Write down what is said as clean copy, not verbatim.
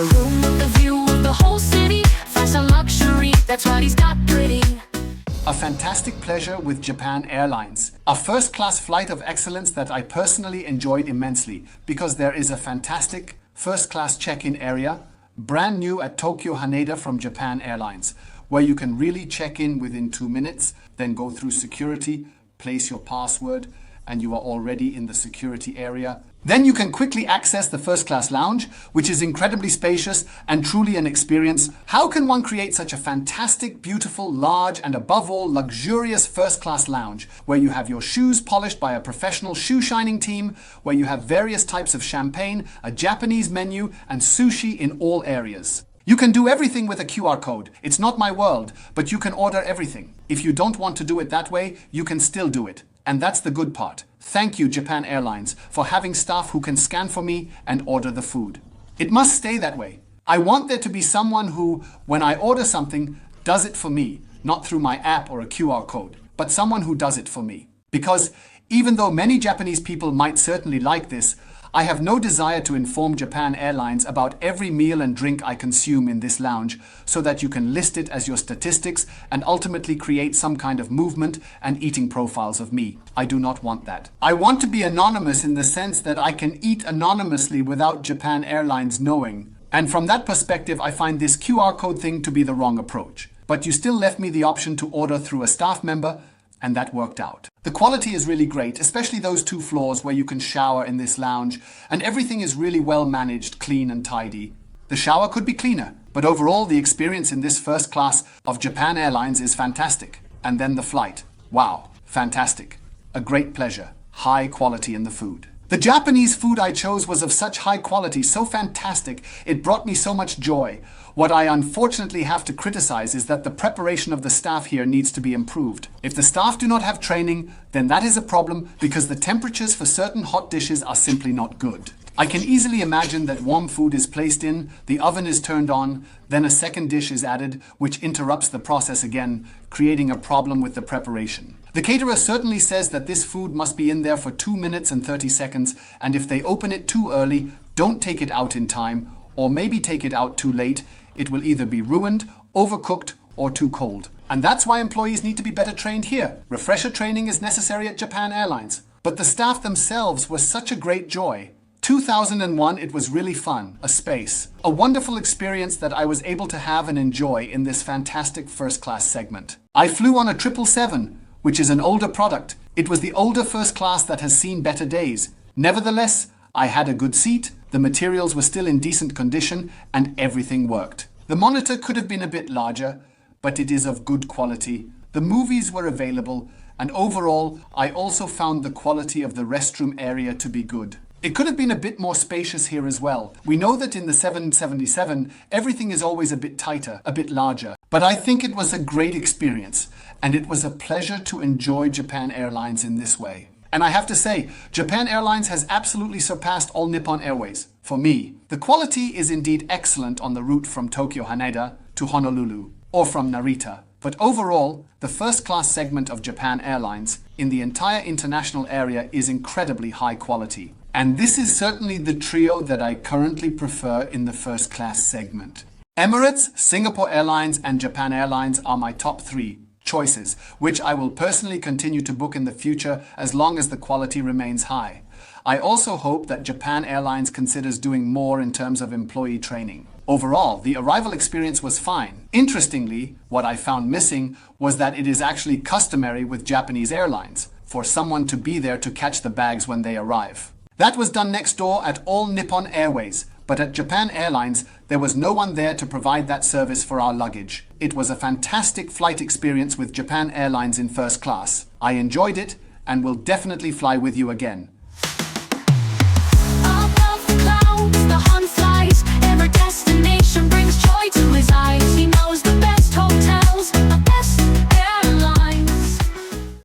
A room with a view of the whole city. Fashion luxury, that's what he's got pretty. A fantastic pleasure with Japan Airlines. A first-class flight of excellence that I personally enjoyed immensely because there is a fantastic first-class check-in area, brand new at Tokyo Haneda from Japan Airlines, where you can really check in within 2 minutes, then go through security, place your password, and you are already in the security area. Then you can quickly access the first-class lounge, which is incredibly spacious and truly an experience. How can one create such a fantastic, beautiful, large, and above all, luxurious first-class lounge, where you have your shoes polished by a professional shoe-shining team, where you have various types of champagne, a Japanese menu, and sushi in all areas? You can do everything with a QR code. It's not my world, but you can order everything. If you don't want to do it that way, you can still do it. And that's the good part. Thank you, Japan Airlines, for having staff who can scan for me and order the food. It must stay that way. I want there to be someone who, when I order something, does it for me, not through my app or a QR code, but someone who does it for me. Because even though many Japanese people might certainly like this, I have no desire to inform Japan Airlines about every meal and drink I consume in this lounge so that you can list it as your statistics and ultimately create some kind of movement and eating profiles of me. I do not want that. I want to be anonymous in the sense that I can eat anonymously without Japan Airlines knowing. And from that perspective, I find this QR code thing to be the wrong approach. But you still left me the option to order through a staff member, and that worked out. The quality is really great, especially those 2 floors where you can shower in this lounge, and everything is really well managed, clean and tidy. The shower could be cleaner, but overall the experience in this first class of Japan Airlines is fantastic. And then the flight. Wow, fantastic. A great pleasure. High quality in the food. The Japanese food I chose was of such high quality, so fantastic, it brought me so much joy. What I unfortunately have to criticize is that the preparation of the staff here needs to be improved. If the staff do not have training, then that is a problem because the temperatures for certain hot dishes are simply not good. I can easily imagine that warm food is placed in, the oven is turned on, then a second dish is added, which interrupts the process again, creating a problem with the preparation. The caterer certainly says that this food must be in there for 2 minutes and 30 seconds, and if they open it too early, don't take it out in time, or maybe take it out too late. It will either be ruined, overcooked, or too cold. And that's why employees need to be better trained here. Refresher training is necessary at Japan Airlines. But the staff themselves were such a great joy. 2001, it was really fun, a space, a wonderful experience that I was able to have and enjoy in this fantastic first-class segment. I flew on a 777, which is an older product. It was the older first class that has seen better days. Nevertheless, I had a good seat, the materials were still in decent condition, and everything worked. The monitor could have been a bit larger, but it is of good quality. The movies were available, and overall, I also found the quality of the restroom area to be good. It could have been a bit more spacious here as well. We know that in the 777, everything is always a bit tighter, a bit larger. But I think it was a great experience, and it was a pleasure to enjoy Japan Airlines in this way. And I have to say, Japan Airlines has absolutely surpassed all Nippon Airways, for me. The quality is indeed excellent on the route from Tokyo Haneda to Honolulu, or from Narita. But overall, the first-class segment of Japan Airlines in the entire international area is incredibly high quality. And this is certainly the trio that I currently prefer in the first-class segment. Emirates, Singapore Airlines, and Japan Airlines are my top 3 choices, which I will personally continue to book in the future as long as the quality remains high. I also hope that Japan Airlines considers doing more in terms of employee training. Overall, the arrival experience was fine. Interestingly, what I found missing was that it is actually customary with Japanese airlines for someone to be there to catch the bags when they arrive. That was done next door at all Nippon Airways, but at Japan Airlines, there was no one there to provide that service for our luggage. It was a fantastic flight experience with Japan Airlines in first class. I enjoyed it and will definitely fly with you again.